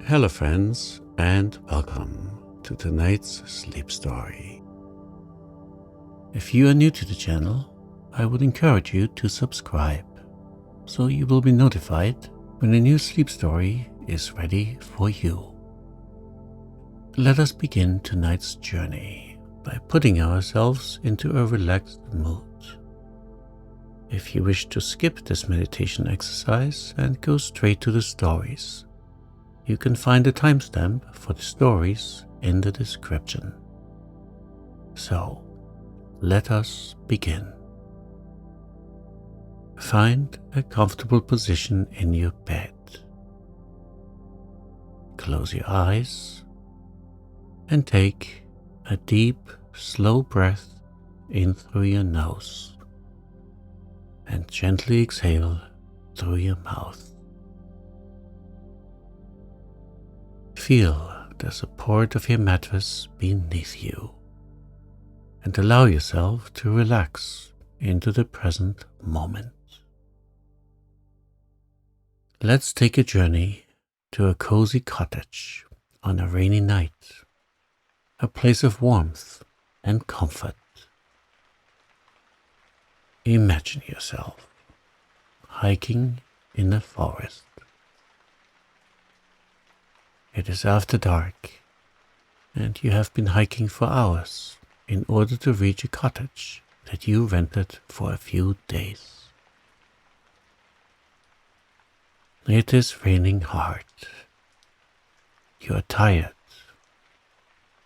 Hello friends, and welcome to tonight's sleep story. If you are new to the channel, I would encourage you to subscribe, so you will be notified when a new sleep story is ready for you. Let us begin tonight's journey by putting ourselves into a relaxed mood. If you wish to skip this meditation exercise and go straight to the stories, you can find a timestamp for the stories in the description. So, let us begin. Find a comfortable position in your bed. Close your eyes and take a deep, slow breath in through your nose and gently exhale through your mouth. Feel the support of your mattress beneath you and allow yourself to relax into the present moment. Let's take a journey to a cozy cottage on a rainy night, a place of warmth and comfort. Imagine yourself hiking in a forest. It is after dark, and you have been hiking for hours in order to reach a cottage that you rented for a few days. It is raining hard. You are tired.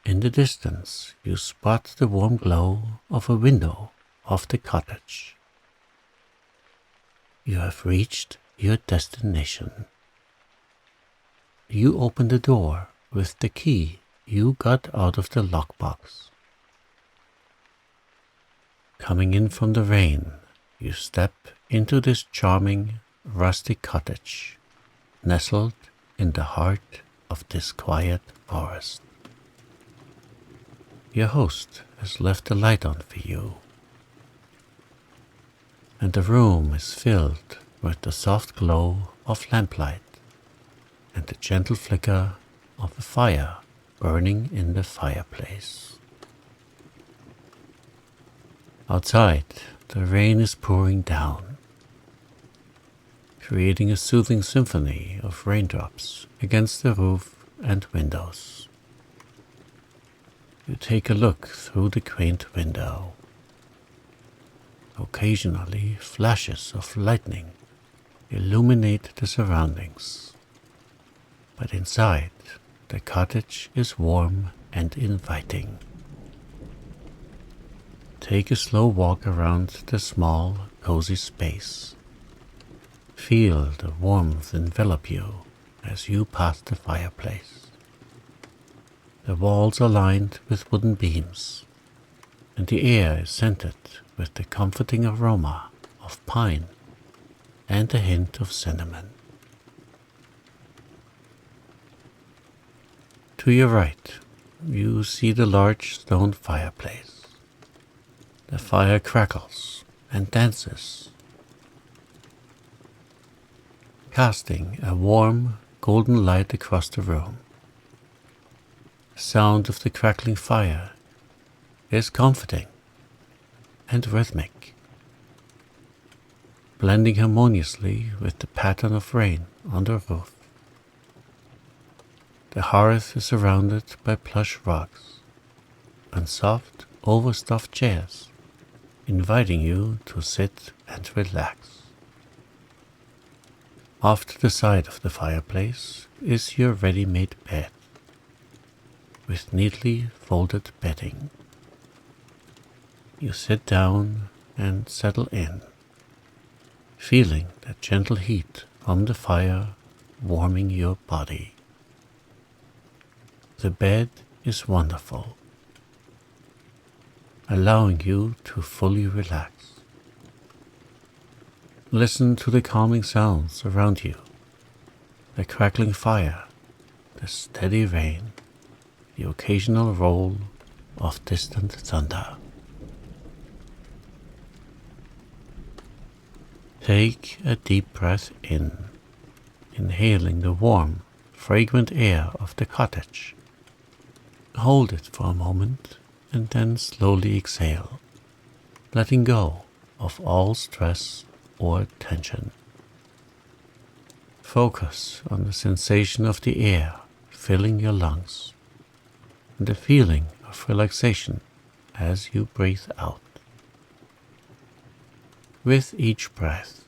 In the distance, you spot the warm glow of a window of the cottage. You have reached your destination. You open the door with the key you got out of the lockbox. Coming in from the rain, you step into this charming, rustic cottage, nestled in the heart of this quiet forest. Your host has left the light on for you, and the room is filled with the soft glow of lamplight and the gentle flicker of a fire burning in the fireplace. Outside, the rain is pouring down, creating a soothing symphony of raindrops against the roof and windows. You take a look through the quaint window. Occasionally, flashes of lightning illuminate the surroundings, but inside, the cottage is warm and inviting. Take a slow walk around the small, cozy space. Feel the warmth envelop you as you pass the fireplace. The walls are lined with wooden beams, and the air is scented with the comforting aroma of pine and a hint of cinnamon. To your right, you see the large stone fireplace. The fire crackles and dances, casting a warm, golden light across the room. The sound of the crackling fire is comforting and rhythmic, blending harmoniously with the pattern of rain on the roof. The hearth is surrounded by plush rugs and soft, overstuffed chairs, inviting you to sit and relax. Off to the side of the fireplace is your ready-made bed, with neatly folded bedding. You sit down and settle in, feeling the gentle heat from the fire warming your body. The bed is wonderful, allowing you to fully relax. Listen to the calming sounds around you, the crackling fire, the steady rain, the occasional roll of distant thunder. Take a deep breath in, inhaling the warm, fragrant air of the cottage. Hold it for a moment and then slowly exhale, letting go of all stress or tension. Focus on the sensation of the air filling your lungs and the feeling of relaxation as you breathe out. With each breath,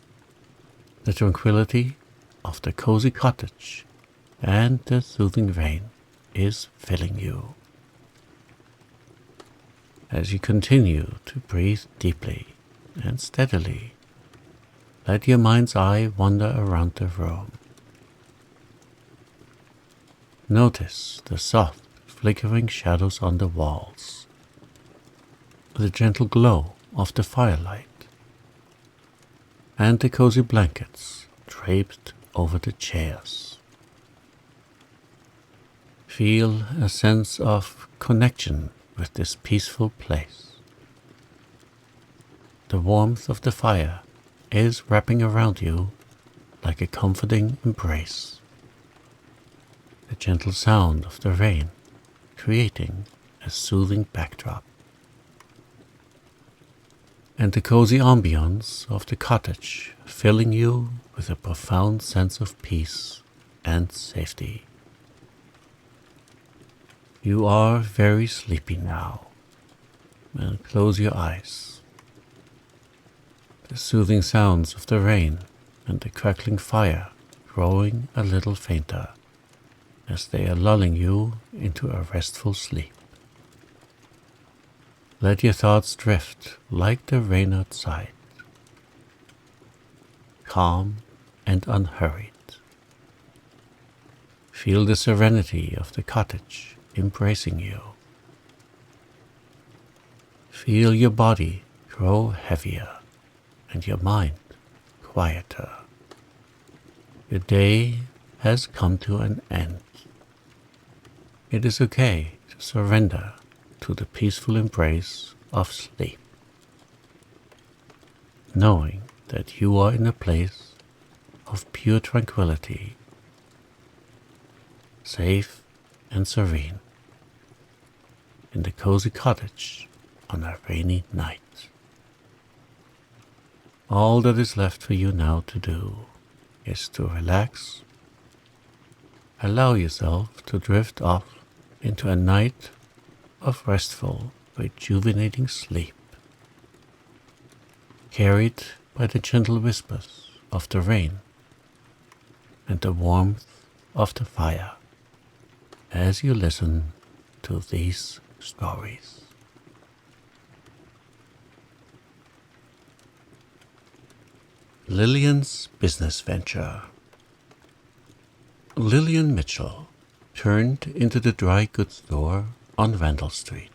the tranquility of the cozy cottage and the soothing rain is filling you. As you continue to breathe deeply and steadily, let your mind's eye wander around the room. Notice the soft, flickering shadows on the walls, the gentle glow of the firelight, and the cozy blankets draped over the chairs. Feel a sense of connection with this peaceful place. The warmth of the fire is wrapping around you like a comforting embrace. The gentle sound of the rain creating a soothing backdrop. And the cozy ambience of the cottage filling you with a profound sense of peace and safety. You are very sleepy now, and close your eyes. The soothing sounds of the rain and the crackling fire growing a little fainter as they are lulling you into a restful sleep. Let your thoughts drift like the rain outside, calm and unhurried. Feel the serenity of the cottage embracing you. Feel your body grow heavier and your mind quieter. Your day has come to an end. It is okay to surrender to the peaceful embrace of sleep, knowing that you are in a place of pure tranquility, safe and serene, in the cozy cottage on a rainy night. All that is left for you now to do is to relax, allow yourself to drift off into a night of restful, rejuvenating sleep, carried by the gentle whispers of the rain and the warmth of the fire as you listen to these stories. Lilian's business venture. Lilian Mitchell turned into the dry goods store on Randall Street,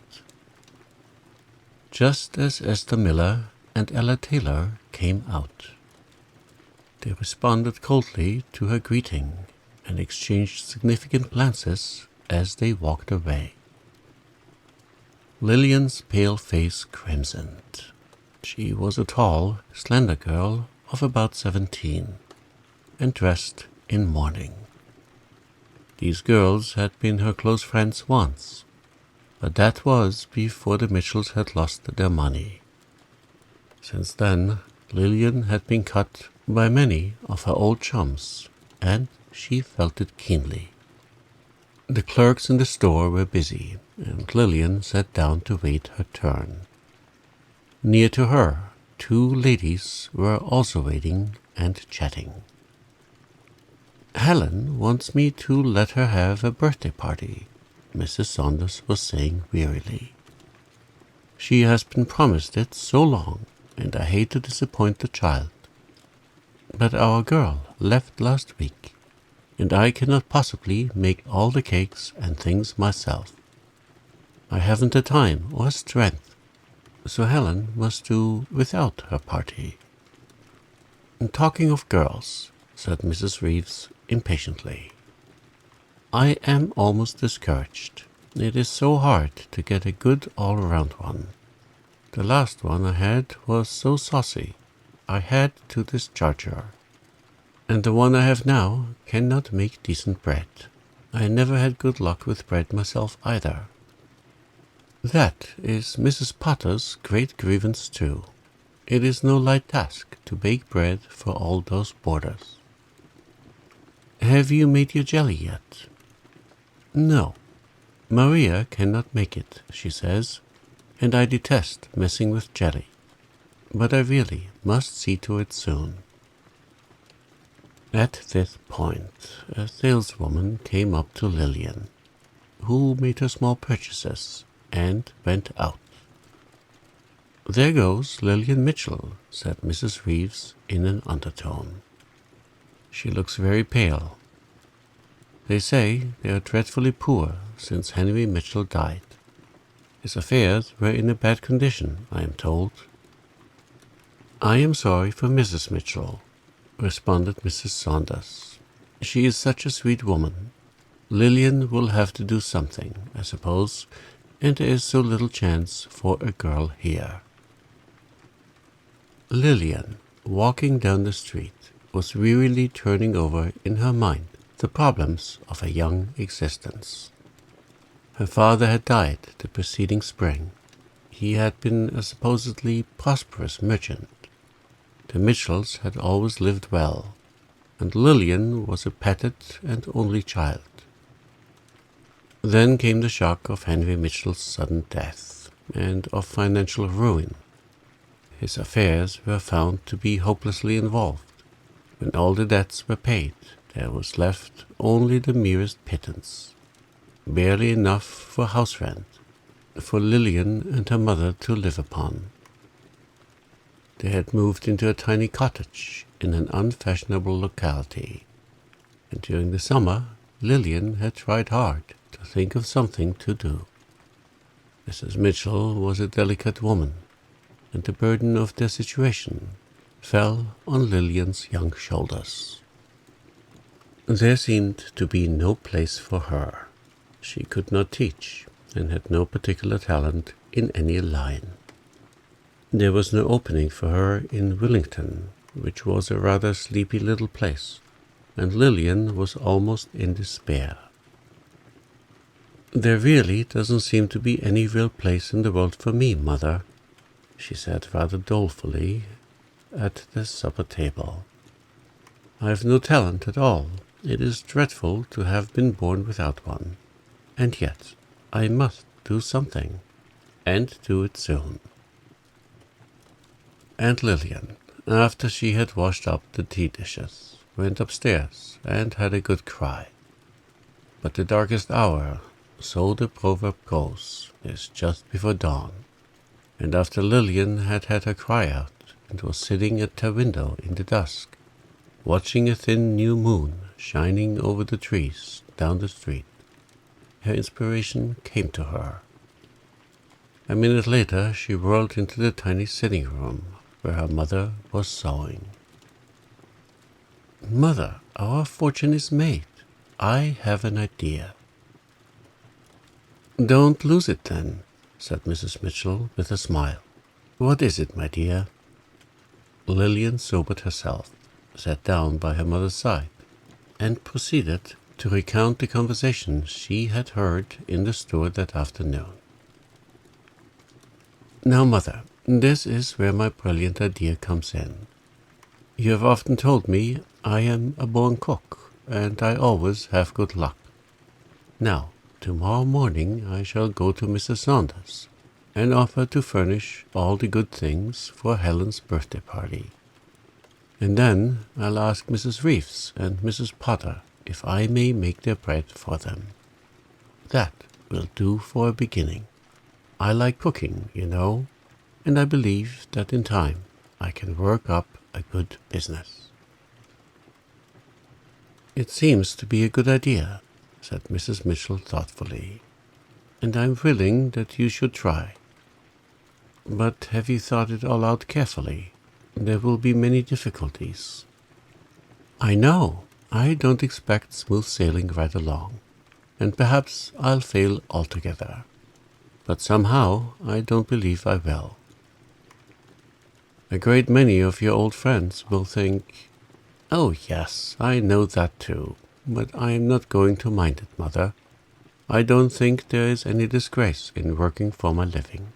just as Esther Miller and Ella Taylor came out. They responded coldly to her greeting and exchanged significant glances as they walked away. Lilian's pale face crimsoned. She was a tall, slender girl of about 17 and dressed in mourning. These girls had been her close friends once, but that was before the Mitchells had lost their money. Since then, Lilian had been cut by many of her old chums, and she felt it keenly. The clerks in the store were busy, and Lilian sat down to wait her turn. Near to her, 2 ladies were also waiting and chatting. "Helen wants me to let her have a birthday party," Mrs. Saunders was saying wearily. "She has been promised it so long, and I hate to disappoint the child. But our girl left last week, and I cannot possibly make all the cakes and things myself. I haven't the time or strength, so Helen must do without her party." "Talking of girls," said Mrs. Reeves impatiently, "I am almost discouraged. It is so hard to get a good all-around one. The last one I had was so saucy, I had to discharge her." and the one I have now cannot make decent bread. I never had good luck with bread myself either. That is Mrs. Potter's great grievance too. It is no light task to bake bread for all those boarders. Have you made your jelly yet? No. Maria cannot make it, she says, and I detest messing with jelly. But I really must see to it soon. At this point, a saleswoman came up to Lilian, who made her small purchases and went out. There goes Lilian Mitchell, said Mrs. Reeves in an undertone. She looks very pale. They say they are dreadfully poor since Henry Mitchell died. His affairs were in a bad condition, I am told. I am sorry for Mrs. Mitchell, responded Mrs. Saunders. She is such a sweet woman. Lilian will have to do something, I suppose, and there is so little chance for a girl here. Lilian, walking down the street, was wearily turning over in her mind the problems of a young existence. Her father had died the preceding spring. He had been a supposedly prosperous merchant. The Mitchells had always lived well, and Lilian was a petted and only child. Then came the shock of Henry Mitchell's sudden death, and of financial ruin. His affairs were found to be hopelessly involved. When all the debts were paid, there was left only the merest pittance, barely enough for house rent, for Lilian and her mother to live upon. They had moved into a tiny cottage in an unfashionable locality, and during the summer Lilian had tried hard to think of something to do. Mrs. Mitchell was a delicate woman, and the burden of their situation fell on Lilian's young shoulders. There seemed to be no place for her. She could not teach, and had no particular talent in any line. There was no opening for her in Willington, which was a rather sleepy little place, and Lilian was almost in despair. There really doesn't seem to be any real place in the world for me, Mother, she said rather dolefully at the supper table. I have no talent at all. It is dreadful to have been born without one, and yet I must do something, and do it soon. And Lilian, after she had washed up the tea dishes, went upstairs and had a good cry. But the darkest hour, so the proverb goes, is just before dawn, and after Lilian had had her cry out and was sitting at her window in the dusk, watching a thin new moon shining over the trees down the street, her inspiration came to her. A minute later she whirled into the tiny sitting room where her mother was sewing. Mother, our fortune is made. I have an idea. Don't lose it then, said Mrs. Mitchell with a smile. What is it, my dear? Lilian sobered herself, sat down by her mother's side, and proceeded to recount the conversation she had heard in the store that afternoon. Now, Mother, this is where my brilliant idea comes in. You have often told me I am a born cook, and I always have good luck. Now, tomorrow morning I shall go to Mrs. Saunders and offer to furnish all the good things for Helen's birthday party. And then I'll ask Mrs. Reeves and Mrs. Potter if I may make their bread for them. That will do for a beginning. I like cooking, you know, and I believe that in time I can work up a good business. It seems to be a good idea, said Mrs. Mitchell thoughtfully, and I'm willing that you should try. But have you thought it all out carefully? There will be many difficulties. I know. I don't expect smooth sailing right along, and perhaps I'll fail altogether. But somehow I don't believe I will. A great many of your old friends will think, Oh yes, I know that too, but I am not going to mind it, Mother. I don't think there is any disgrace in working for my living.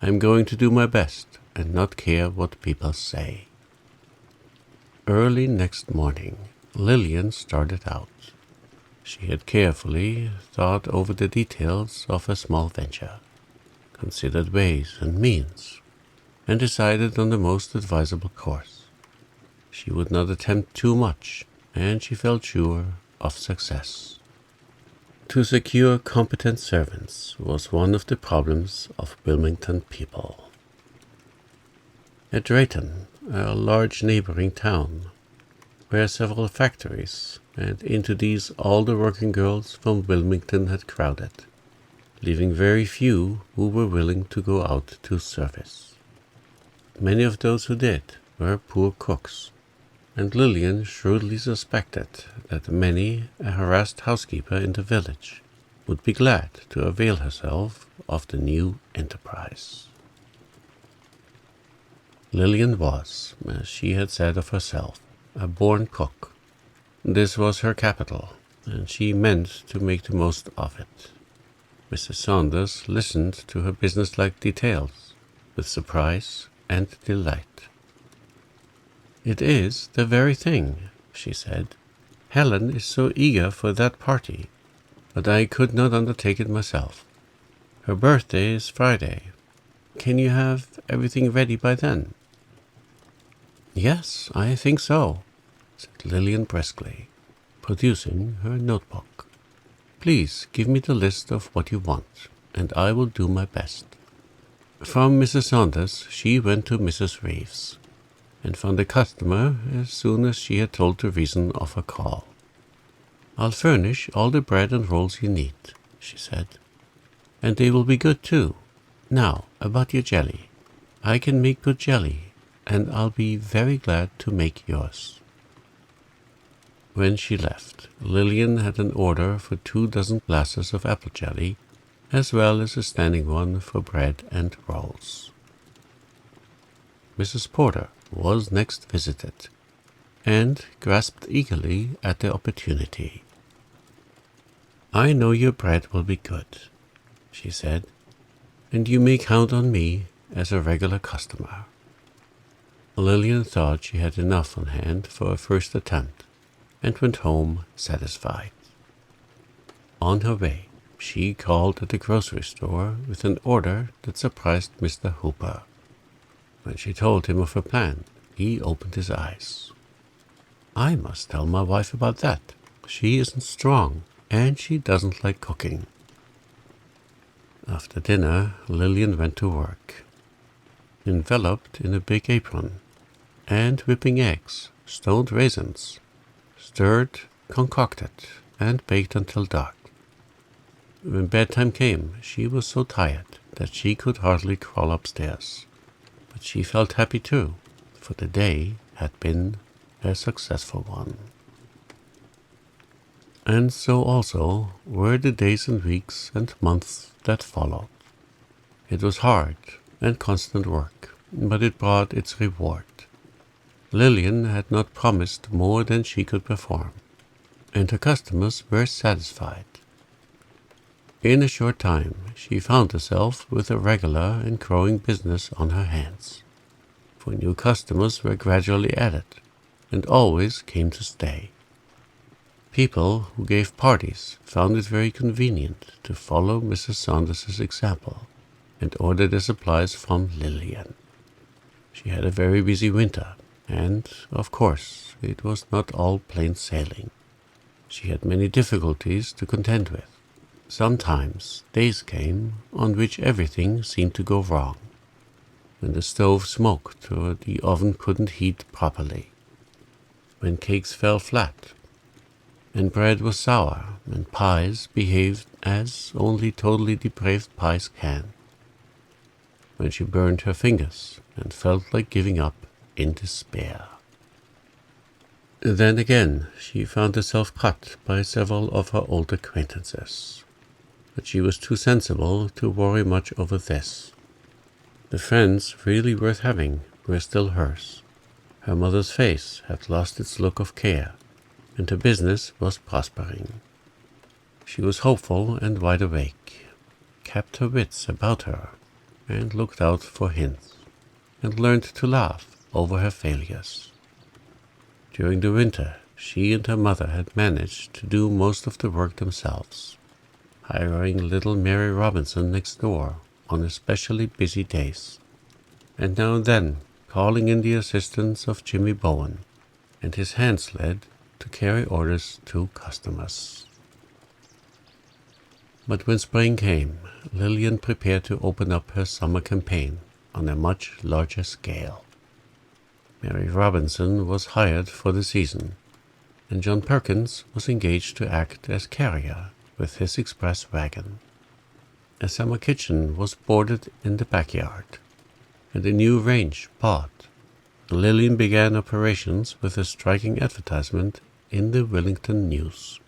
I'm going to do my best and not care what people say. Early next morning, Lilian started out. She had carefully thought over the details of her small venture, considered ways and means, and decided on the most advisable course. She would not attempt too much, and she felt sure of success. To secure competent servants was one of the problems of Wilmington people. At Drayton, a large neighboring town, were several factories, and into these all the working girls from Wilmington had crowded, leaving very few who were willing to go out to service. Many of those who did were poor cooks, and Lilian shrewdly suspected that many a harassed housekeeper in the village would be glad to avail herself of the new enterprise. Lilian was, as she had said of herself, a born cook. This was her capital, and she meant to make the most of it. Mrs. Saunders listened to her businesslike details with surprise and delight. "It is the very thing," she said. "Helen is so eager for that party, but I could not undertake it myself. Her birthday is Friday. Can you have everything ready by then?" "Yes, I think so," said Lilian briskly, producing her notebook. "Please give me the list of what you want, and I will do my best." From Mrs. Saunders she went to Mrs. Reeves, and found a customer as soon as she had told the reason of her call. "I'll furnish all the bread and rolls you need," she said, "and they will be good too. Now, about your jelly. I can make good jelly, and I'll be very glad to make yours." When she left, Lilian had an order for 24 glasses of apple jelly, as well as a standing one for bread and rolls. Mrs. Porter was next visited, and grasped eagerly at the opportunity. "I know your bread will be good," she said, "and you may count on me as a regular customer." Lilian thought she had enough on hand for a first attempt, and went home satisfied. On her way, she called at the grocery store with an order that surprised Mr. Hooper. When she told him of her plan, he opened his eyes. "I must tell my wife about that. She isn't strong, and she doesn't like cooking." After dinner, Lilian went to work. Enveloped in a big apron, and whipping eggs, stoned raisins, stirred, concocted, and baked until dark. When bedtime came, she was so tired that she could hardly crawl upstairs. But she felt happy too, for the day had been a successful one. And so also were the days and weeks and months that followed. It was hard and constant work, but it brought its reward. Lilian had not promised more than she could perform, and her customers were satisfied. In a short time, she found herself with a regular and growing business on her hands, for new customers were gradually added, and always came to stay. People who gave parties found it very convenient to follow Mrs. Saunders's example and order their supplies from Lilian. She had a very busy winter, and, of course, it was not all plain sailing. She had many difficulties to contend with. Sometimes days came on which everything seemed to go wrong, when the stove smoked or the oven couldn't heat properly, when cakes fell flat, and bread was sour, and pies behaved as only totally depraved pies can, when she burned her fingers and felt like giving up in despair. Then again she found herself cut by several of her old acquaintances, but she was too sensible to worry much over this. The friends really worth having were still hers. Her mother's face had lost its look of care, and her business was prospering. She was hopeful and wide awake, kept her wits about her, and looked out for hints, and learned to laugh over her failures. During the winter, she and her mother had managed to do most of the work themselves, hiring little Mary Robinson next door on especially busy days, and now and then calling in the assistance of Jimmy Bowen and his hand sled to carry orders to customers. But when spring came, Lilian prepared to open up her summer campaign on a much larger scale. Mary Robinson was hired for the season, and John Perkins was engaged to act as carrier with his express wagon. A summer kitchen was boarded in the backyard, and a new range bought. Lilian began operations with a striking advertisement in the Wellington News,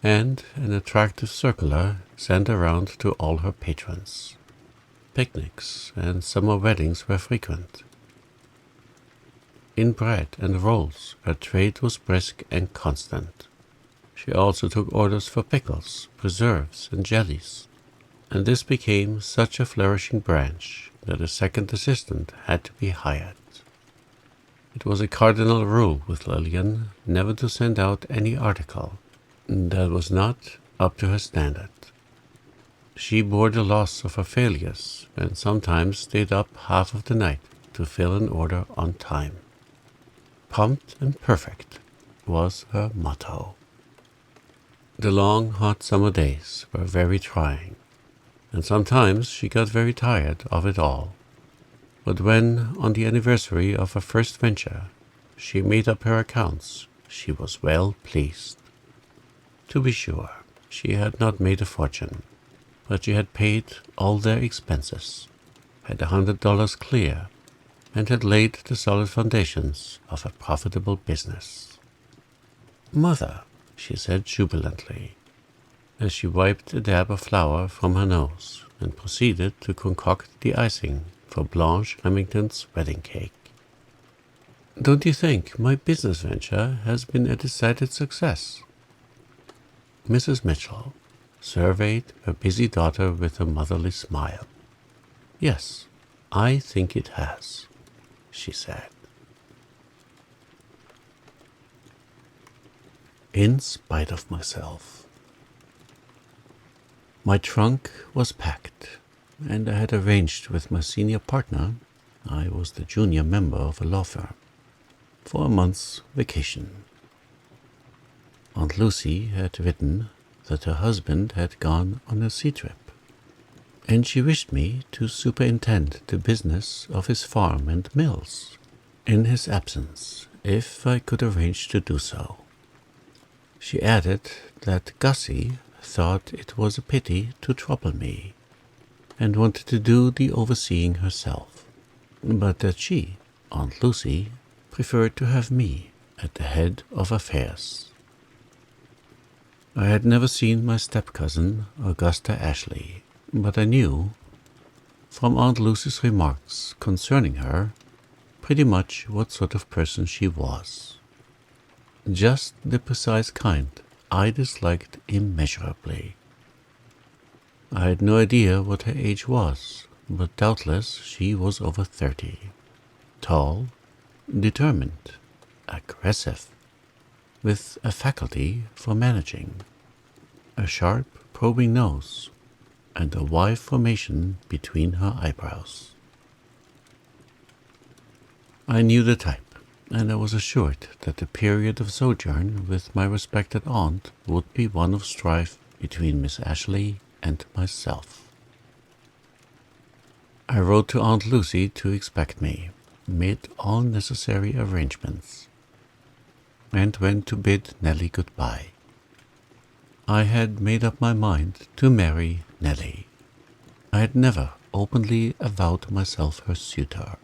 and an attractive circular sent around to all her patrons. Picnics and summer weddings were frequent. In bread and rolls, her trade was brisk and constant. She also took orders for pickles, preserves, and jellies, and this became such a flourishing branch that a second assistant had to be hired. It was a cardinal rule with Lilian never to send out any article that was not up to her standard. She bore the loss of her failures and sometimes stayed up half of the night to fill an order on time. Prompt and perfect was her motto. The long, hot summer days were very trying, and sometimes she got very tired of it all. But when, on the anniversary of her first venture, she made up her accounts, she was well pleased. To be sure, she had not made a fortune, but she had paid all their expenses, had $100 clear, and had laid the solid foundations of a profitable business. "Mother," she said jubilantly, as she wiped a dab of flour from her nose and proceeded to concoct the icing for Blanche Remington's wedding cake. "Don't you think my business venture has been a decided success?" Mrs. Mitchell surveyed her busy daughter with a motherly smile. "Yes, I think it has," she said. In spite of myself. My trunk was packed, and I had arranged with my senior partner, I was the junior member of a law firm, for a month's vacation. Aunt Lucy had written that her husband had gone on a sea trip, and she wished me to superintend the business of his farm and mills in his absence, if I could arrange to do so. She added that Gussie thought it was a pity to trouble me, and wanted to do the overseeing herself, but that she, Aunt Lucy, preferred to have me at the head of affairs. I had never seen my step-cousin, Augusta Ashley, but I knew, from Aunt Lucy's remarks concerning her, pretty much what sort of person she was. Just the precise kind I disliked immeasurably. I had no idea what her age was, but doubtless she was over 30. Tall, determined, aggressive, with a faculty for managing, a sharp, probing nose, and a Y formation between her eyebrows. I knew the type, and I was assured that the period of sojourn with my respected aunt would be one of strife between Miss Ashley and myself. I wrote to Aunt Lucy to expect me, made all necessary arrangements, and went to bid Nellie goodbye. I had made up my mind to marry Nellie. I had never openly avowed myself her suitor,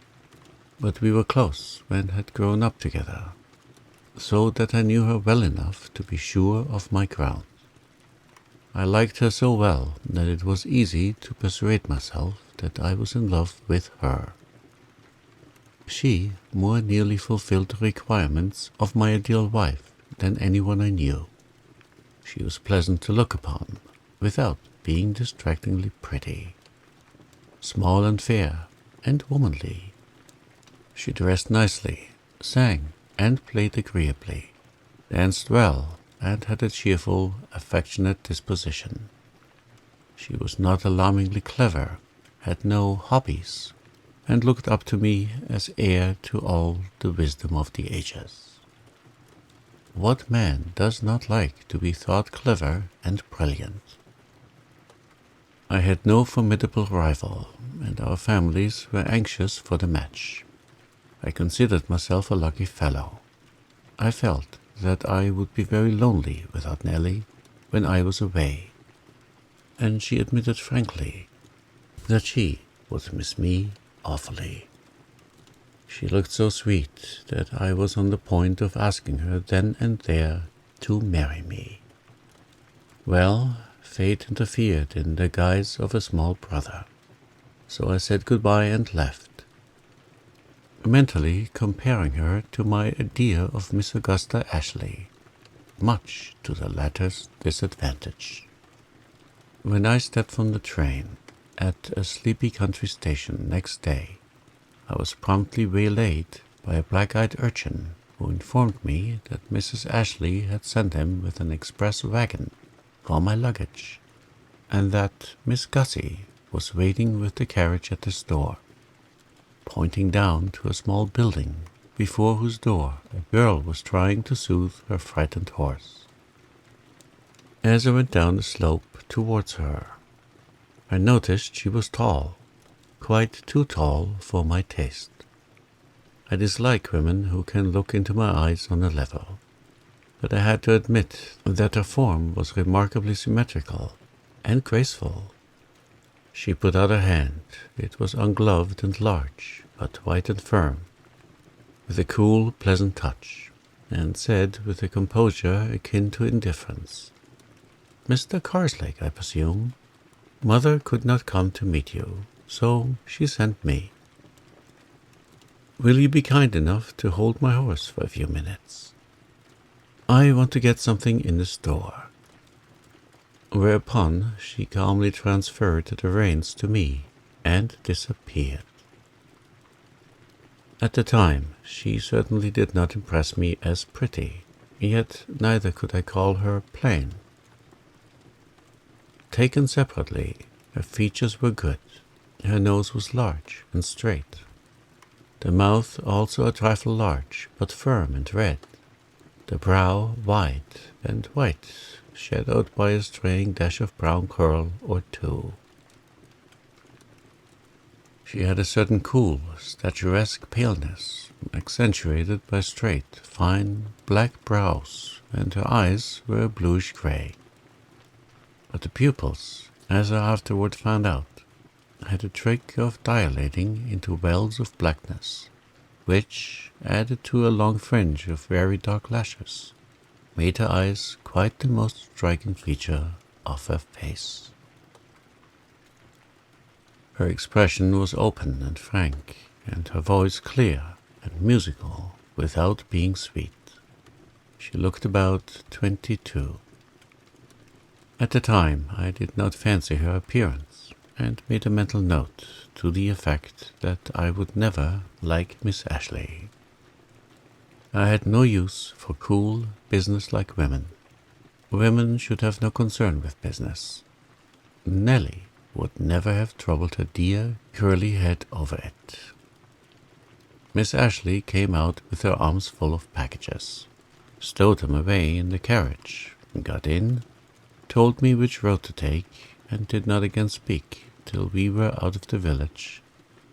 but we were close and had grown up together, so that I knew her well enough to be sure of my ground. I liked her so well that it was easy to persuade myself that I was in love with her. She more nearly fulfilled the requirements of my ideal wife than anyone I knew. She was pleasant to look upon, without being distractingly pretty. Small and fair, and womanly. She dressed nicely, sang and played agreeably, danced well, and had a cheerful, affectionate disposition. She was not alarmingly clever, had no hobbies, and looked up to me as heir to all the wisdom of the ages. What man does not like to be thought clever and brilliant? I had no formidable rival, and our families were anxious for the match. I considered myself a lucky fellow. I felt that I would be very lonely without Nellie when I was away, and she admitted frankly that she would miss me awfully. She looked so sweet that I was on the point of asking her then and there to marry me. Well, fate interfered in the guise of a small brother, so I said goodbye and left, mentally comparing her to my idea of Miss Augusta Ashley, much to the latter's disadvantage. When I stepped from the train at a sleepy country station next day, I was promptly waylaid by a black-eyed urchin who informed me that Mrs. Ashley had sent him with an express wagon for my luggage, and that Miss Gussie was waiting with the carriage at his door, pointing down to a small building before whose door a girl was trying to soothe her frightened horse. As I went down the slope towards her, I noticed she was tall, quite too tall for my taste. I dislike women who can look into my eyes on a level, but I had to admit that her form was remarkably symmetrical and graceful. She put out her hand. It was ungloved and large, but white and firm, with a cool, pleasant touch, and said with a composure akin to indifference, "Mr. Carslake, I presume? Mother could not come to meet you, so she sent me. Will you be kind enough to hold my horse for a few minutes? I want to get something in the store." Whereupon she calmly transferred the reins to me and disappeared. At the time, she certainly did not impress me as pretty, yet neither could I call her plain. Taken separately, her features were good. Her nose was large and straight. The mouth also a trifle large, but firm and red. The brow wide and white, shadowed by a straying dash of brown curl or two. She had a certain cool, statuesque paleness, accentuated by straight, fine, black brows, and her eyes were a bluish-gray. But the pupils, as I afterward found out, had a trick of dilating into wells of blackness, which, added to a long fringe of very dark lashes, made her eyes quite the most striking feature of her face. Her expression was open and frank, and her voice clear and musical without being sweet. She looked about 22. At the time, I did not fancy her appearance, and made a mental note to the effect that I would never like Miss Ashley. I had no use for cool, business-like women. Women should have no concern with business. Nellie would never have troubled her dear, curly head over it. Miss Ashley came out with her arms full of packages, stowed them away in the carriage, got in, told me which road to take, and did not again speak till we were out of the village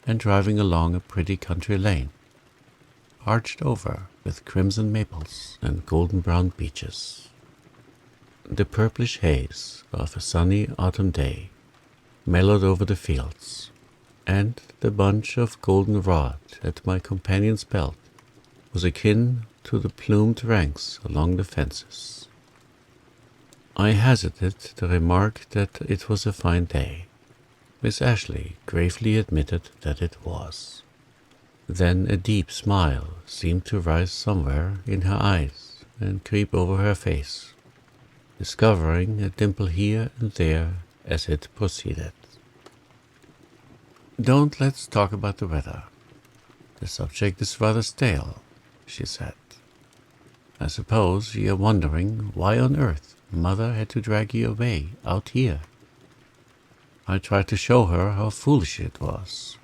and driving along a pretty country lane, arched over with crimson maples and golden-brown beeches. The purplish haze of a sunny autumn day mellowed over the fields, and the bunch of goldenrod at my companion's belt was akin to the plumed ranks along the fences. I hazarded the remark that it was a fine day. Miss Ashley gravely admitted that it was. Then a deep smile seemed to rise somewhere in her eyes and creep over her face, discovering a dimple here and there as it proceeded. "Don't let's talk about the weather. The subject is rather stale," she said. "I suppose you're wondering why on earth Mother had to drag you away out here. I tried to show her how foolish it was,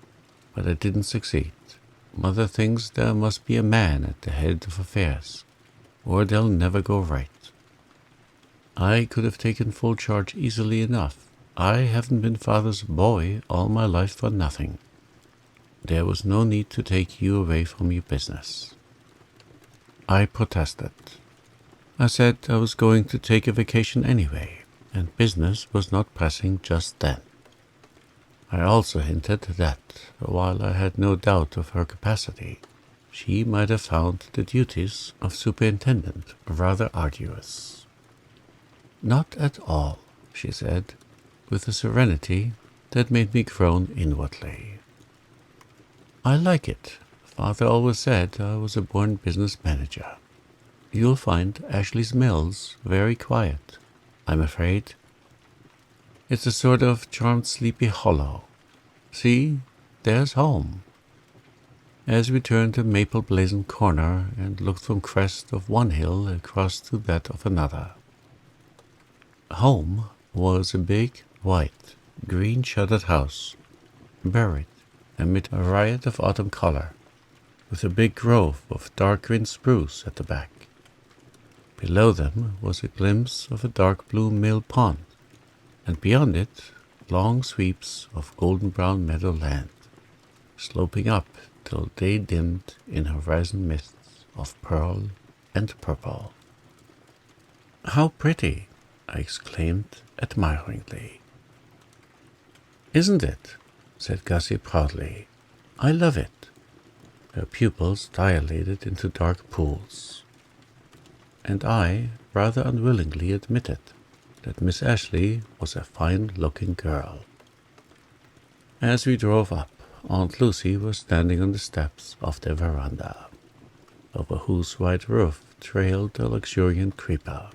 but I didn't succeed. Mother thinks there must be a man at the head of affairs, or they'll never go right. I could have taken full charge easily enough. I haven't been Father's boy all my life for nothing. There was no need to take you away from your business." I protested. I said I was going to take a vacation anyway, and business was not pressing just then. I also hinted that, while I had no doubt of her capacity, she might have found the duties of superintendent rather arduous. "Not at all," she said, with a serenity that made me groan inwardly. "I like it. Father always said I was a born business manager. You'll find Ashley's Mills very quiet, I'm afraid. It's a sort of charmed Sleepy Hollow. See, there's home." As we turned the maple-blazoned corner and looked from crest of one hill across to that of another, home was a big, white, green-shuttered house, buried amid a riot of autumn color, with a big grove of dark green spruce at the back. Below them was a glimpse of a dark blue mill pond, and beyond it long sweeps of golden-brown meadow land, sloping up till they dimmed in horizon mists of pearl and purple. "How pretty!" I exclaimed admiringly. "Isn't it?" said Gussie proudly. "I love it." Her pupils dilated into dark pools, and I rather unwillingly admitted that Miss Ashley was a fine-looking girl. As we drove up, Aunt Lucy was standing on the steps of their veranda, over whose white roof trailed a luxuriant creeper,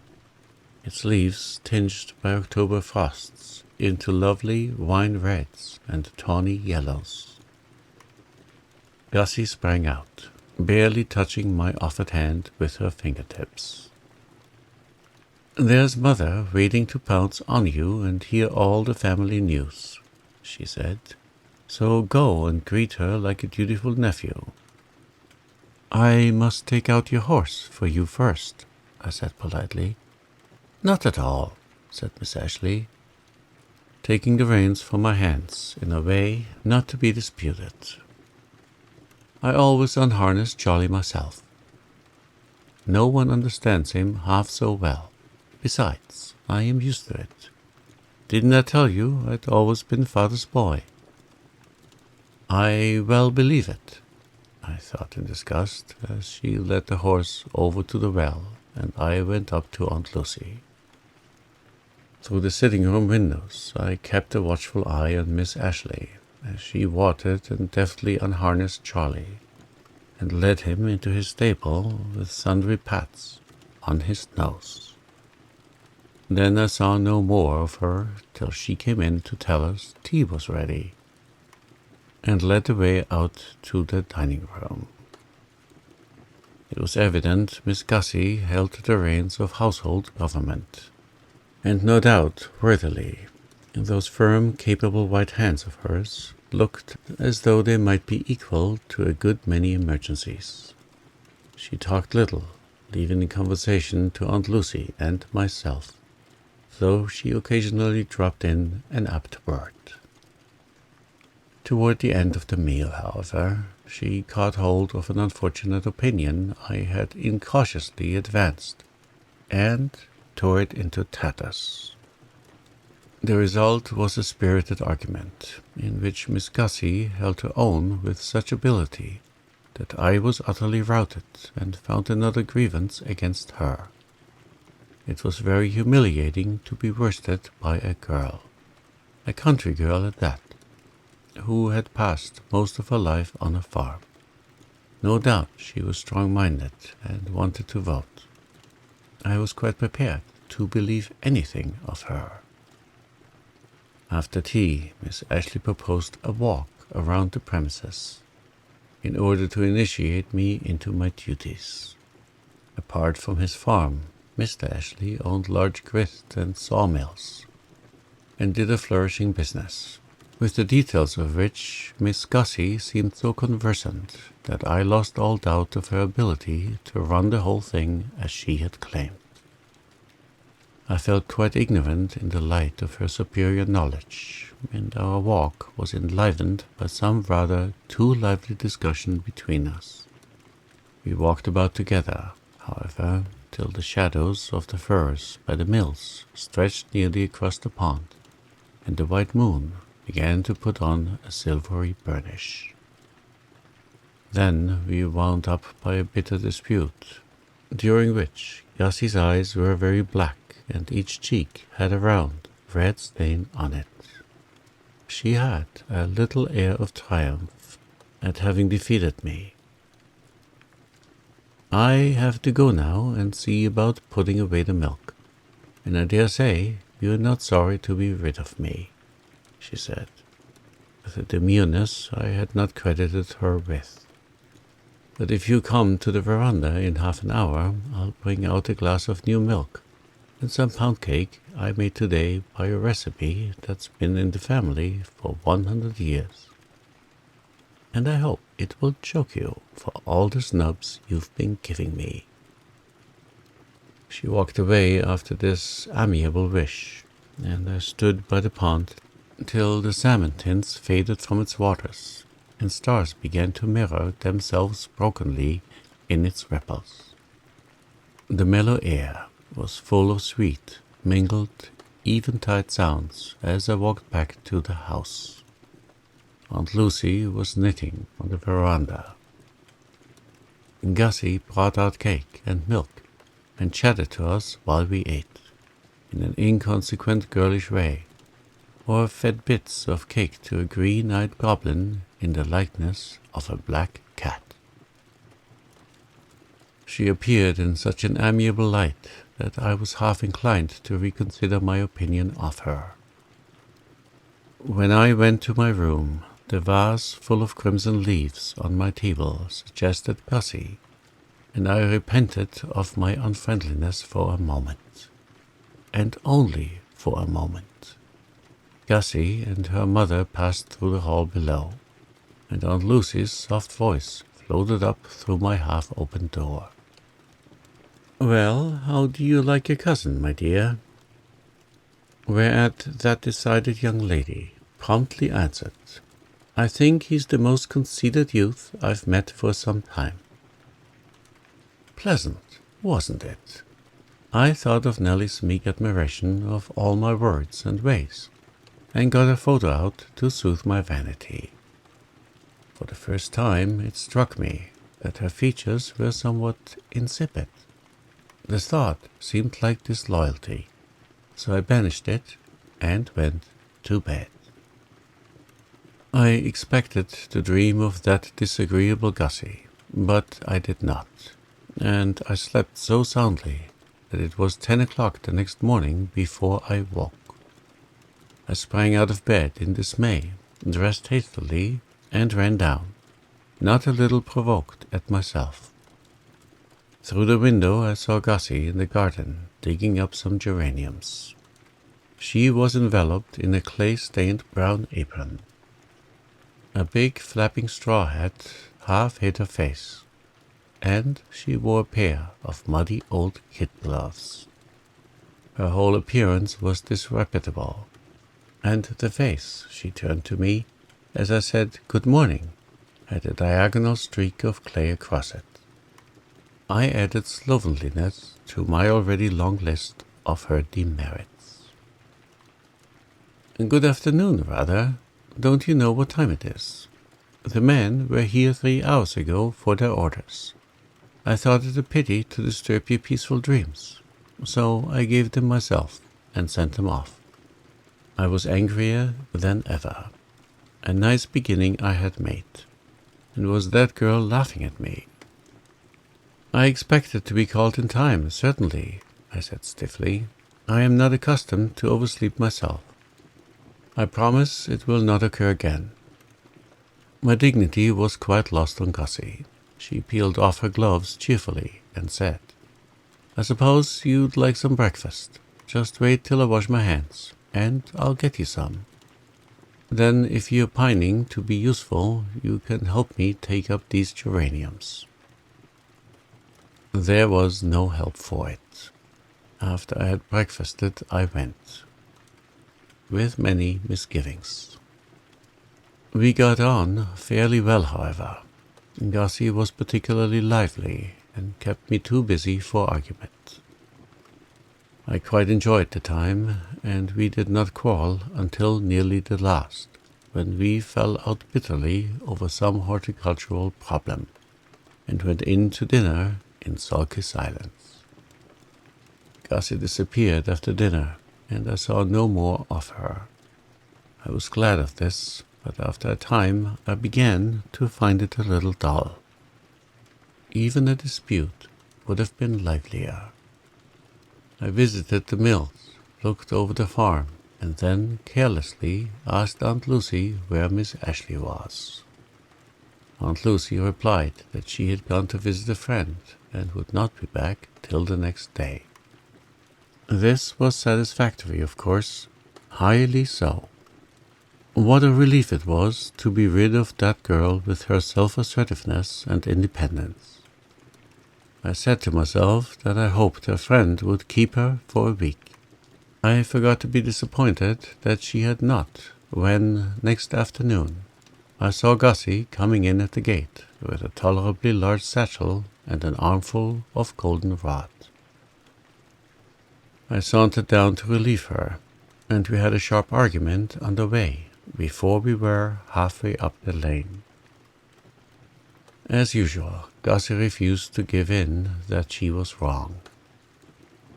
its leaves tinged by October frosts into lovely wine reds and tawny yellows. Gussie sprang out, barely touching my offered hand with her fingertips. "There's Mother waiting to pounce on you and hear all the family news," she said. "So go and greet her like a dutiful nephew." "I must take out your horse for you first," I said politely. "Not at all," said Miss Ashley, taking the reins from my hands in a way not to be disputed. "I always unharness Charlie myself. No one understands him half so well. Besides, I am used to it. Didn't I tell you I'd always been Father's boy?" "I well believe it," I thought in disgust, as she led the horse over to the well, and I went up to Aunt Lucy. Through the sitting-room windows I kept a watchful eye on Miss Ashley, as she watered and deftly unharnessed Charlie, and led him into his stable with sundry pats on his nose. Then I saw no more of her till she came in to tell us tea was ready, and led the way out to the dining room. It was evident Miss Gussie held the reins of household government, and no doubt worthily. Those firm, capable white hands of hers looked as though they might be equal to a good many emergencies. She talked little, leaving the conversation to Aunt Lucy and myself, though she occasionally dropped in an apt word. Toward the end of the meal, however, she caught hold of an unfortunate opinion I had incautiously advanced, and tore it into tatters. The result was a spirited argument, in which Miss Gussie held her own with such ability that I was utterly routed and found another grievance against her. It was very humiliating to be worsted by a girl, a country girl at that, who had passed most of her life on a farm, No doubt she was strong-minded and wanted to vote. I was quite prepared to believe anything of her. After tea, Miss Ashley proposed a walk around the premises in order to initiate me into my duties. Apart from his farm, Mr. Ashley owned large grist and sawmills and did a flourishing business, with the details of which Miss Gussie seemed so conversant that I lost all doubt of her ability to run the whole thing as she had claimed. I felt quite ignorant in the light of her superior knowledge, and our walk was enlivened by some rather too lively discussion between us. We walked about together, however, till the shadows of the firs by the mills stretched nearly across the pond, and the white moon began to put on a silvery burnish. Then we wound up by a bitter dispute, during which Gussie's eyes were very black and each cheek had a round, red stain on it. She had a little air of triumph at having defeated me. I have to go now and see about putting away the milk, and I dare say you are not sorry to be rid of me, she said, with a demureness I had not credited her with. But if you come to the veranda in half an hour, I'll bring out a glass of new milk and some pound cake I made today by a recipe that's been in the family for 100 years. And I hope it will choke you for all the snubs you've been giving me. She walked away after this amiable wish, and I stood by the pond till the salmon tints faded from its waters, and stars began to mirror themselves brokenly in its ripples. The mellow air was full of sweet, mingled, eventide sounds as I walked back to the house. Aunt Lucy was knitting on the veranda. Gussie brought out cake and milk and chatted to us while we ate, in an inconsequent girlish way, or fed bits of cake to a green-eyed goblin in the likeness of a black cat. She appeared in such an amiable light that I was half inclined to reconsider my opinion of her. When I went to my room, the vase full of crimson leaves on my table suggested Gussie, and I repented of my unfriendliness for a moment, and only for a moment. Gussie and her mother passed through the hall below, and Aunt Lucy's soft voice floated up through my half-open door. "Well, how do you like your cousin, my dear?" Whereat that decided young lady promptly answered, "I think he's the most conceited youth I've met for some time." Pleasant, wasn't it? I thought of Nellie's meek admiration of all my words and ways, and got a photo out to soothe my vanity. For the first time it struck me that her features were somewhat insipid. The thought seemed like disloyalty, so I banished it and went to bed. I expected to dream of that disagreeable Gussie, but I did not, and I slept so soundly that it was 10 o'clock the next morning before I woke. I sprang out of bed in dismay, dressed hastily, and ran down, not a little provoked at myself. Through the window I saw Gussie in the garden digging up some geraniums. She was enveloped in a clay-stained brown apron. A big flapping straw hat half hid her face, and she wore a pair of muddy old kid gloves. Her whole appearance was disreputable, and the face she turned to me as I said "Good morning" had a diagonal streak of clay across it. I added slovenliness to my already long list of her demerits. "Good afternoon, rather. Don't you know what time it is? The men were here 3 hours ago for their orders. I thought it a pity to disturb your peaceful dreams, so I gave them myself and sent them off." I was angrier than ever. A nice beginning I had made. And was that girl laughing at me? I expected to be called in time, certainly, I said stiffly. I am not accustomed to oversleep myself. I promise it will not occur again. My dignity was quite lost on Gussie. She peeled off her gloves cheerfully and said, I suppose you'd like some breakfast. Just wait till I wash my hands, and I'll get you some. Then, if you're pining to be useful, you can help me take up these geraniums. There was no help for it. After I had breakfasted, I went, with many misgivings. We got on fairly well, however. Gussie was particularly lively and kept me too busy for argument. I quite enjoyed the time, and we did not quarrel until nearly the last, when we fell out bitterly over some horticultural problem, and went in to dinner in sulky silence. Gussie disappeared after dinner, and I saw no more of her. I was glad of this, but after a time I began to find it a little dull. Even a dispute would have been livelier. I visited the mills, looked over the farm, and then carelessly asked Aunt Lucy where Miss Ashley was. Aunt Lucy replied that she had gone to visit a friend and would not be back till the next day. This was satisfactory, of course, highly so. What a relief it was to be rid of that girl with her self-assertiveness and independence. I said to myself that I hoped her friend would keep her for a week. I forgot to be disappointed that she had not, when, next afternoon, I saw Gussie coming in at the gate with a tolerably large satchel and an armful of goldenrod. I sauntered down to relieve her, and we had a sharp argument on the way before we were halfway up the lane. As usual, Gussie refused to give in that she was wrong.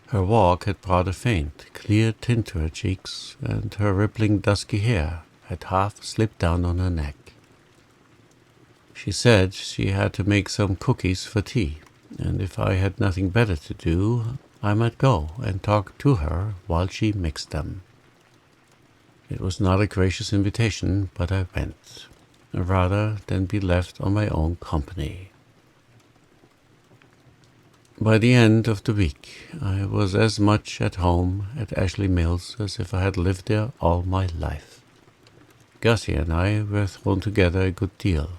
Her walk had brought a faint, clear tint to her cheeks, and her rippling dusky hair had half slipped down on her neck. She said she had to make some cookies for tea, and if I had nothing better to do, I might go and talk to her while she mixed them. It was not a gracious invitation, but I went, rather than be left on my own company. By the end of the week, I was as much at home at Ashley Mills as if I had lived there all my life. Gussie and I were thrown together a good deal,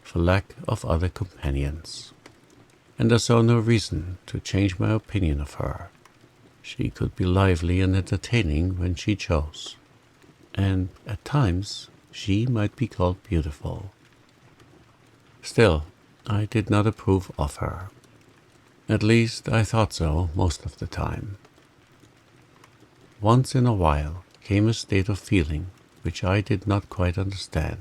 for lack of other companions, and I saw no reason to change my opinion of her. She could be lively and entertaining when she chose, and at times she might be called beautiful. Still, I did not approve of her. At least I thought so most of the time. Once in a while came a state of feeling which I did not quite understand.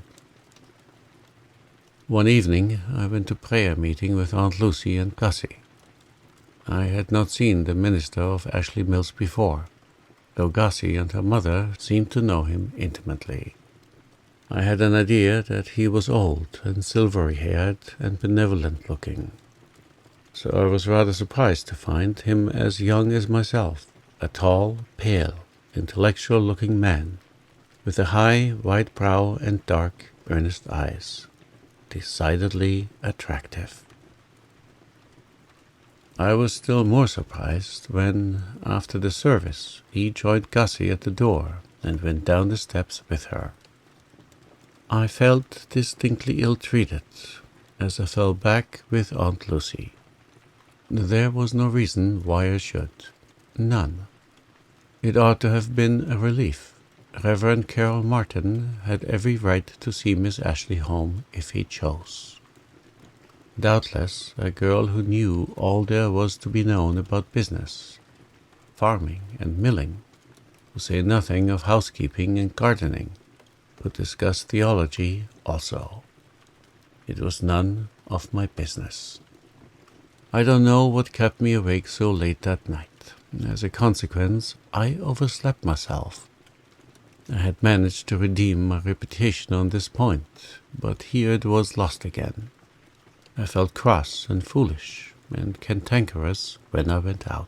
One evening I went to prayer meeting with Aunt Lucy and Gussie. I had not seen the minister of Ashley Mills before, though Gussie and her mother seemed to know him intimately. I had an idea that he was old and silvery-haired and benevolent-looking, so I was rather surprised to find him as young as myself, a tall, pale, intellectual-looking man, with a high, white brow and dark, earnest eyes, decidedly attractive. I was still more surprised when, after the service, he joined Gussie at the door and went down the steps with her. I felt distinctly ill-treated as I fell back with Aunt Lucy. There was no reason why I should. None. It ought to have been a relief. Reverend Carroll Martin had every right to see Miss Ashley home if he chose. Doubtless a girl who knew all there was to be known about business, farming and milling, to say nothing of housekeeping and gardening, could discuss theology also. It was none of my business. I don't know what kept me awake so late that night. As a consequence, I overslept myself. I had managed to redeem my reputation on this point, but here it was lost again. I felt cross and foolish and cantankerous when I went out.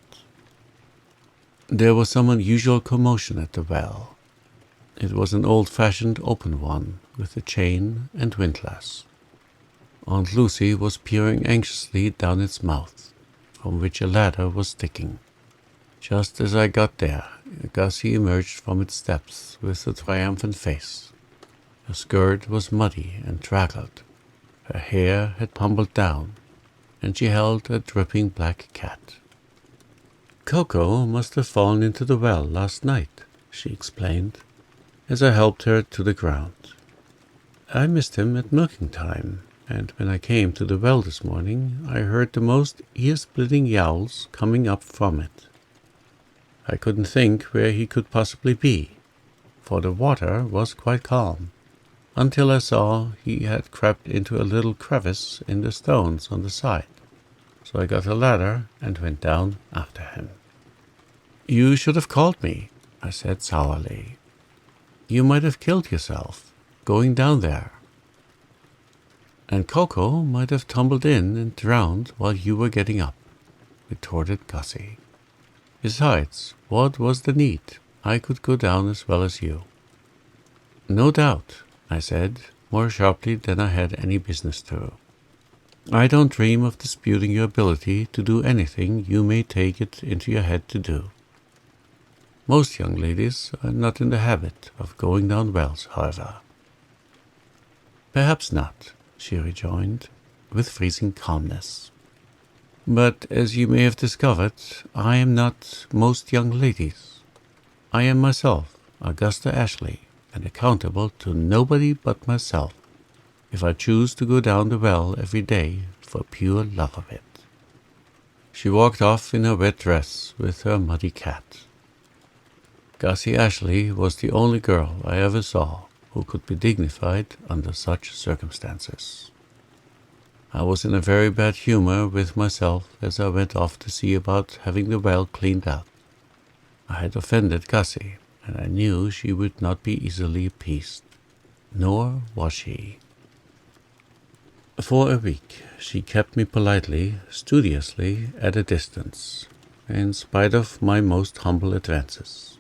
There was some unusual commotion at the well. It was an old-fashioned open one with a chain and windlass. Aunt Lucy was peering anxiously down its mouth, from which a ladder was sticking. Just as I got there, Gussie emerged from its depths with a triumphant face. Her skirt was muddy and draggled. Her hair had tumbled down, and she held a dripping black cat. "Coco must have fallen into the well last night," she explained, as I helped her to the ground. "I missed him at milking time, and when I came to the well this morning, I heard the most ear-splitting yowls coming up from it. I couldn't think where he could possibly be, for the water was quite calm, until I saw he had crept into a little crevice in the stones on the side. So I got a ladder and went down after him." "You should have called me," I said sourly. "You might have killed yourself, going down there. And Coco might have tumbled in and drowned while you were getting up," retorted Gussie. "Besides, what was the need? I could go down as well as you." "No doubt," I said, more sharply than I had any business to. "I don't dream of disputing your ability to do anything you may take it into your head to do. Most young ladies are not in the habit of going down wells, however." "Perhaps not," she rejoined, with freezing calmness. "But as you may have discovered, I am not most young ladies. I am myself, Augusta Ashley, and accountable to nobody but myself if I choose to go down the well every day for pure love of it." She walked off in her wet dress with her muddy cat. Gussie Ashley was the only girl I ever saw who could be dignified under such circumstances. I was in a very bad humor with myself as I went off to see about having the well cleaned out. I had offended Gussie, and I knew she would not be easily appeased. Nor was she. For a week she kept me politely, studiously at a distance, in spite of my most humble advances.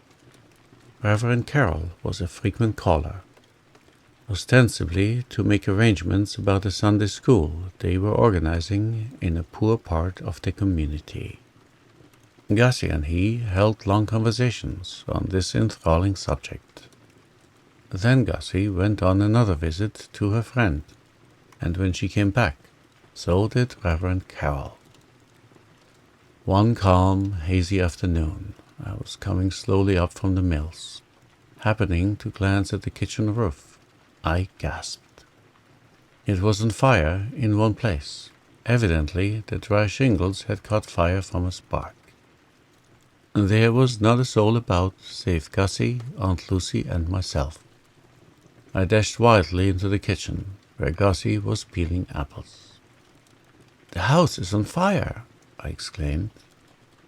Reverend Carroll was a frequent caller, ostensibly to make arrangements about a Sunday school they were organizing in a poor part of the community. Gussie and he held long conversations on this enthralling subject. Then Gussie went on another visit to her friend, and when she came back, so did Reverend Carroll. One calm, hazy afternoon, I was coming slowly up from the mills. Happening to glance at the kitchen roof, I gasped. It was on fire in one place. Evidently, the dry shingles had caught fire from a spark. There was not a soul about save Gussie, Aunt Lucy, and myself. I dashed wildly into the kitchen, where Gussie was peeling apples. "The house is on fire!" I exclaimed.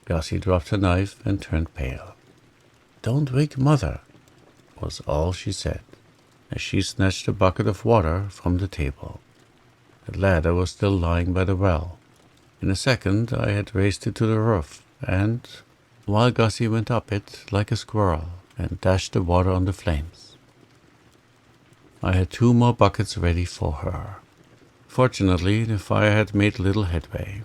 Gussie dropped her knife and turned pale. "Don't wake Mother," was all she said, as she snatched a bucket of water from the table. The ladder was still lying by the well. In a second I had raced it to the roof, and, while Gussie went up it like a squirrel and dashed the water on the flames, I had 2 more buckets ready for her. Fortunately, the fire had made little headway,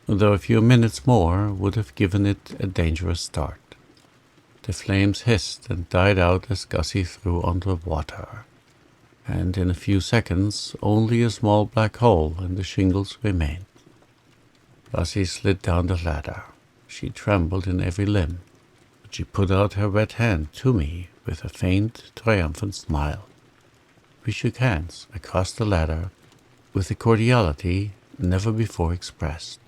though a few minutes more would have given it a dangerous start. The flames hissed and died out as Gussie threw on the water, and in a few seconds only a small black hole in the shingles remained. Gussie slid down the ladder. She trembled in every limb, but she put out her wet hand to me with a faint, triumphant smile. We shook hands across the ladder with a cordiality never before expressed.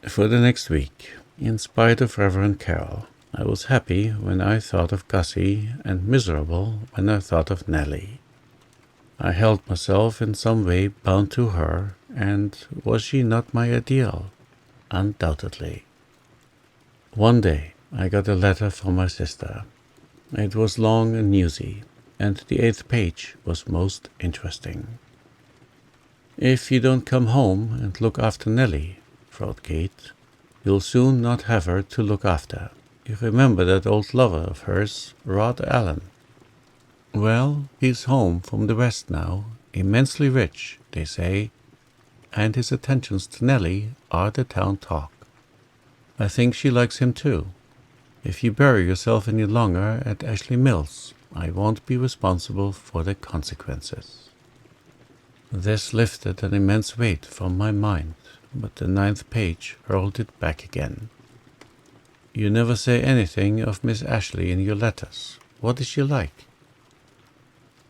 For the next week, in spite of Reverend Carroll, I was happy when I thought of Gussie and miserable when I thought of Nellie. I held myself in some way bound to her, and was she not my ideal? Undoubtedly. One day I got a letter from my sister. It was long and newsy, and the 8th page was most interesting. "If you don't come home and look after Nellie," wrote Kate, "you'll soon not have her to look after. You remember that old lover of hers, Rod Allen? Well, he's home from the West now, immensely rich, they say, and his attentions to Nellie are the town talk. I think she likes him too. If you bury yourself any longer at Ashley Mills, I won't be responsible for the consequences." This lifted an immense weight from my mind, but the 9th page hurled it back again. "You never say anything of Miss Ashley in your letters. What is she like?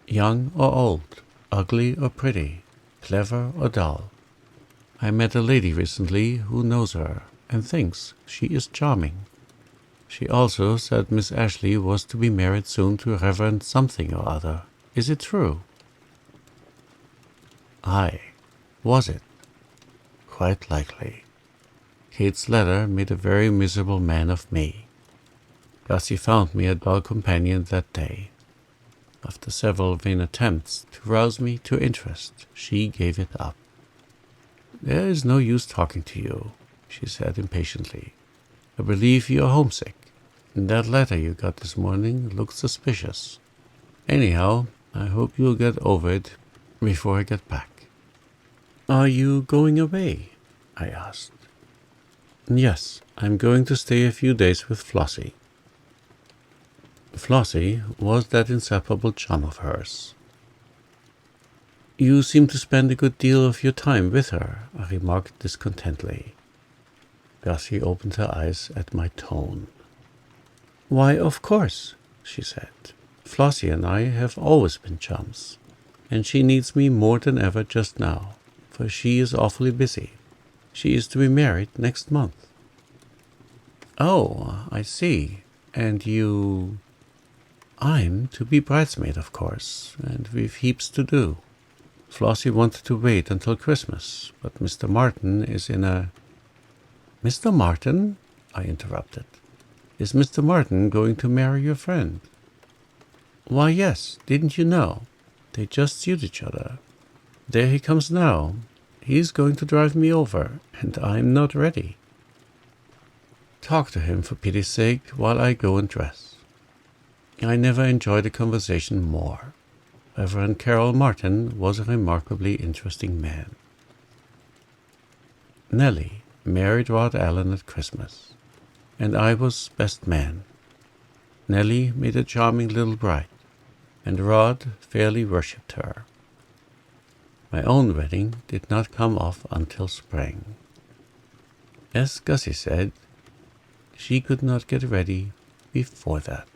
Young or old, ugly or pretty, clever or dull? I met a lady recently who knows her and thinks she is charming. She also said Miss Ashley was to be married soon to Reverend something or other. Is it true?" Aye, was it? Quite likely. Kate's letter made a very miserable man of me. Gussie found me a dull companion that day. After several vain attempts to rouse me to interest, she gave it up. "There is no use talking to you," she said impatiently. "I believe you are homesick. That letter you got this morning looked suspicious. Anyhow, I hope you'll get over it before I get back." "Are you going away?" I asked. "Yes, I'm going to stay a few days with Flossie." Flossie was that inseparable chum of hers. "You seem to spend a good deal of your time with her," I remarked discontentedly. Gussie opened her eyes at my tone. "Why, of course," she said. "Flossie and I have always been chums, and she needs me more than ever just now, for she is awfully busy. She is to be married next month." "Oh, I see. And you—" "I'm to be bridesmaid, of course, and we've heaps to do. Flossie wanted to wait until Christmas, but Mr. Martin is in a—" "Mr. Martin?" I interrupted. "Is Mr. Martin going to marry your friend?" "Why, yes, didn't you know? They just suit each other. There he comes now. He's going to drive me over, and I'm not ready." "Talk to him, for pity's sake, while I go and dress." I never enjoyed a conversation more. Reverend Carroll Martin was a remarkably interesting man. Nellie married Rod Allen at Christmas, and I was best man. Nellie made a charming little bride, and Rod fairly worshipped her. My own wedding did not come off until spring. As Gussie said, she could not get ready before that.